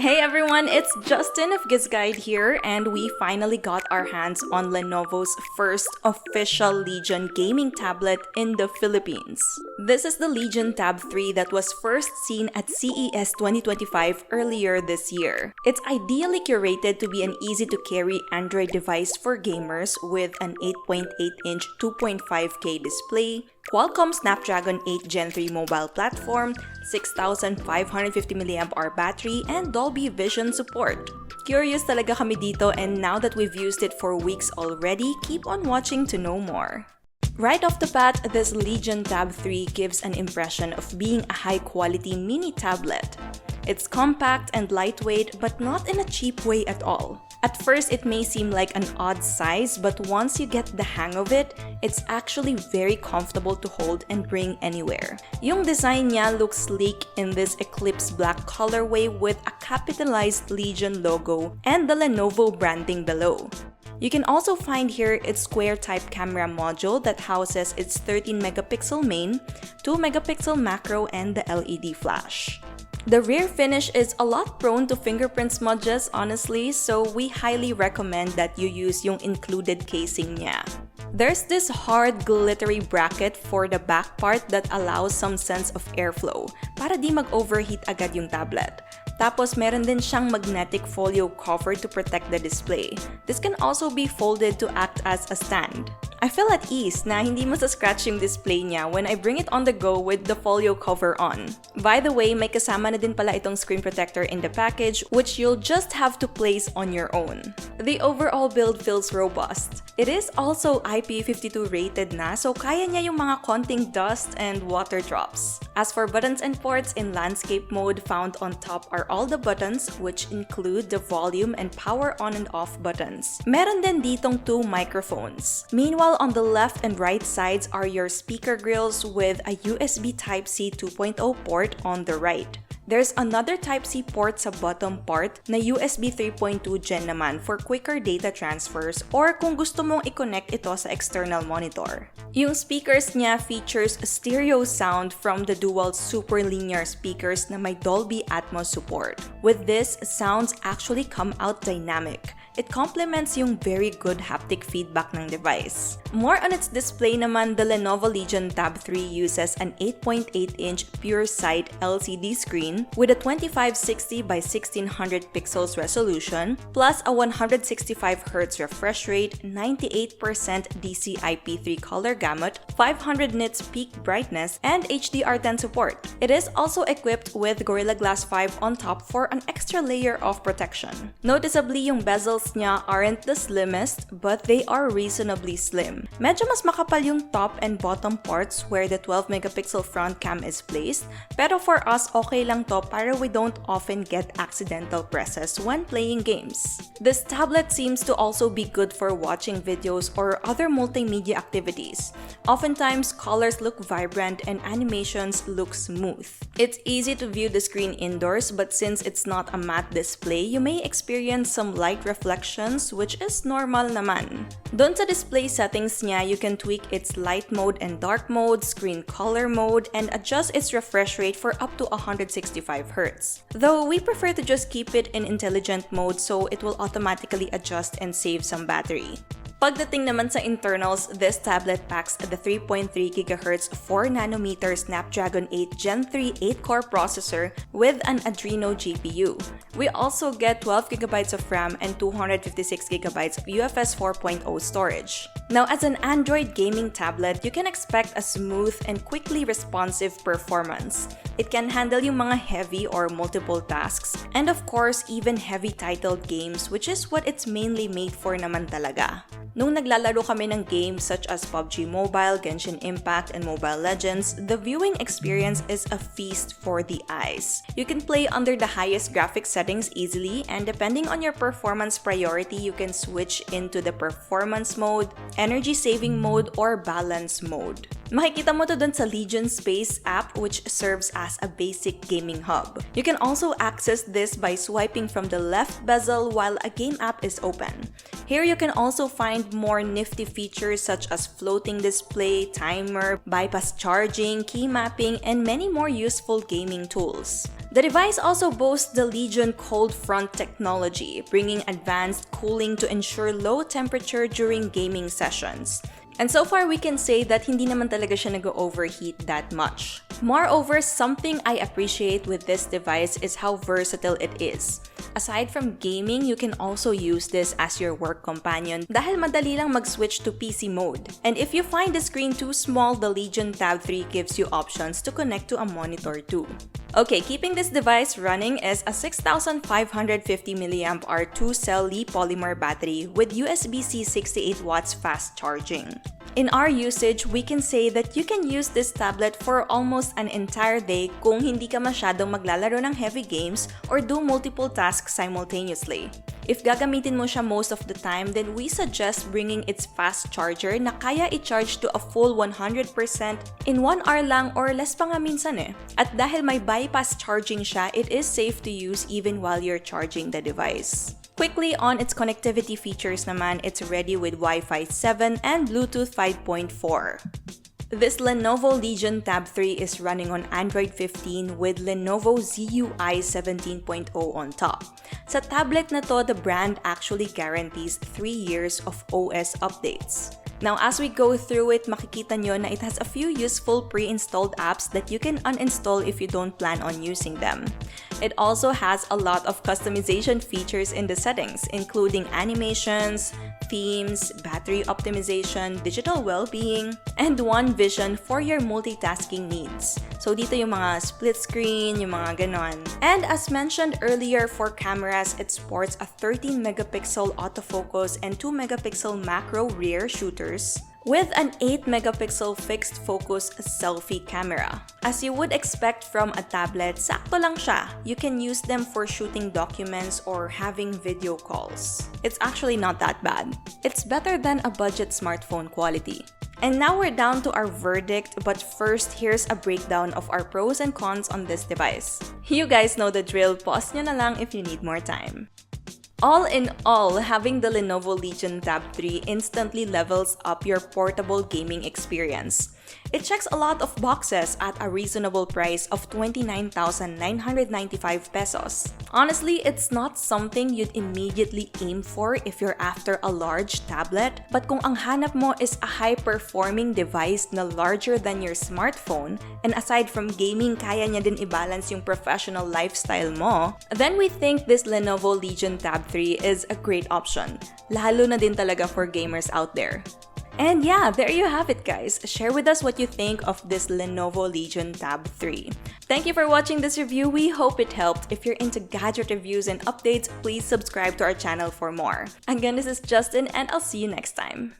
Hey everyone, it's Justin of GizGuide here, and we finally got our hands on Lenovo's first official Legion gaming tablet in the Philippines. This is the Legion Tab 3 that was first seen at CES 2025 earlier this year. It's ideally curated to be an easy-to-carry Android device for gamers with an 8.8-inch 2.5K display, Qualcomm Snapdragon 8 Gen 3 mobile platform, 6,550 mAh battery, and Dolby Vision support. Curious talaga kami dito, and now that we've used it for weeks already, keep on watching to know more. Right off the bat, this Legion Tab 3 gives an impression of being a high-quality mini tablet. It's compact and lightweight, but not in a cheap way at all. At first, it may seem like an odd size, but once you get the hang of it, it's actually very comfortable to hold and bring anywhere. Yung design niya looks sleek in this Eclipse black colorway with a capitalized Legion logo and the Lenovo branding below. You can also find here its square-type camera module that houses its 13-megapixel main, 2-megapixel macro, and the LED flash. The rear finish is a lot prone to fingerprint smudges, honestly, so we highly recommend that you use yung included casing niya. There's this hard, glittery bracket for the back part that allows some sense of airflow para di mag-overheat agad yung tablet. Tapos meron din siyang magnetic folio cover to protect the display. This can also be folded to act as a stand. I feel at ease na hindi masascratch yung display niya when I bring it on the go with the folio cover on. By the way, may kasama na din pala itong screen protector in the package, which you'll just have to place on your own. The overall build feels robust. It is also IP52 rated na, so kaya niya yung mga konting dust and water drops. As for buttons and ports, in landscape mode, found on top are all the buttons, which include the volume and power on and off buttons. Meron din ditong 2 microphones. Meanwhile, on the left and right sides are your speaker grills with a USB Type-C 2.0 port on the right. There's another Type-C port sa bottom part na USB 3.2 Gen naman for quicker data transfers or kung gusto mong i-connect ito sa external monitor. Yung speakers niya features stereo sound from the dual super linear speakers na may Dolby Atmos support. With this, sounds actually come out dynamic. It complements yung very good haptic feedback ng device. More on its display naman, the Lenovo Legion Tab 3 uses an 8.8-inch PureSight LCD screen with a 2560 by 1600 pixels resolution, plus a 165Hz refresh rate, 98% DCI-P3 color gamut, 500 nits peak brightness, and HDR10 support. It is also equipped with Gorilla Glass 5 on top for an extra layer of protection. Noticeably, yung bezels niya aren't the slimmest, but they are reasonably slim. Medyo mas makapal yung top and bottom parts where the 12-megapixel front cam is placed, pero for us, okay lang to para we don't often get accidental presses when playing games. This tablet seems to also be good for watching videos or other multimedia activities. Oftentimes, colors look vibrant and animations look smooth. It's easy to view the screen indoors, but since it's not a matte display, you may experience some light reflections, which is normal naman. Doon sa display settings niya, you can tweak its light mode and dark mode, screen color mode, and adjust its refresh rate for up to 165Hz. Though we prefer to just keep it in intelligent mode so it will automatically adjust and save some battery. Pagdating naman sa internals, this tablet packs the 3.3 GHz 4nm Snapdragon 8 Gen 3 8-core processor with an Adreno GPU. We also get 12GB of RAM and 256GB of UFS 4.0 storage. Now, as an Android gaming tablet, you can expect a smooth and quickly responsive performance. It can handle yung mga heavy or multiple tasks, and of course, even heavy titled games, which is what it's mainly made for naman talaga. Nung naglalaro kami ng games such as PUBG Mobile, Genshin Impact, and Mobile Legends, the viewing experience is a feast for the eyes. You can play under the highest graphics settings easily, and depending on your performance priority, you can switch into the performance mode, energy saving mode, or balance mode. Makikita mo to dun sa Legion Space app, which serves as a basic gaming hub. You can also access this by swiping from the left bezel while a game app is open. Here you can also find more nifty features such as floating display, timer, bypass charging, key mapping, and many more useful gaming tools. The device also boasts the Legion Cold Front technology, bringing advanced cooling to ensure low temperature during gaming sessions. And so far, we can say that hindi naman talaga siya nag-overheat that much. Moreover, something I appreciate with this device is how versatile it is. Aside from gaming, you can also use this as your work companion dahil madali lang mag-switch to PC mode. And if you find the screen too small, the Legion Tab 3 gives you options to connect to a monitor too. Okay, keeping this device running is a 6550 mAh 2-cell Li polymer battery with USB-C 68 watts fast charging. In our usage, we can say that you can use this tablet for almost an entire day kung hindi ka masyadong maglalaro ng heavy games or do multiple tasks simultaneously. If gagamitin mo siya most of the time, then we suggest bringing its fast charger na kaya i-charge to a full 100% in 1 hour lang or less pa nga minsan eh. At dahil may bypass charging siya, it is safe to use even while you're charging the device. Quickly on its connectivity features naman, it's ready with Wi-Fi 7 and Bluetooth 5.4. This Lenovo Legion Tab 3 is running on Android 15 with Lenovo ZUI 17.0 on top. Sa tablet na to, the brand actually guarantees 3 years of OS updates. Now, as we go through it, makikita nyo na it has a few useful pre-installed apps that you can uninstall if you don't plan on using them. It also has a lot of customization features in the settings, including animations, themes, battery optimization, digital well-being, and One Vision for your multitasking needs. So dito yung mga split screen, yung mga ganon. And as mentioned earlier, for cameras, it sports a 13-megapixel autofocus and 2-megapixel macro rear shooters with an 8-megapixel fixed focus selfie camera. As you would expect from a tablet, sakto lang siya. You can use them for shooting documents or having video calls. It's actually not that bad. It's better than a budget smartphone quality. And now we're down to our verdict, but first, here's a breakdown of our pros and cons on this device. You guys know the drill, pause nyo na lang if you need more time. All in all, having the Lenovo Legion Tab 3 instantly levels up your portable gaming experience. It checks a lot of boxes at a reasonable price of 29,995 pesos. Honestly, it's not something you'd immediately aim for if you're after a large tablet, but kung ang hanap mo is a high-performing device na larger than your smartphone, and aside from gaming, kaya niya din i-balance yung professional lifestyle mo, then we think this Lenovo Legion Tab 3 is a great option, lalo na din talaga for gamers out there. And yeah, there you have it guys. Share with us what you think of this Lenovo Legion Tab 3. Thank you for watching this review. We hope it helped. If you're into gadget reviews and updates, please subscribe to our channel for more. Again, this is Justin and I'll see you next time.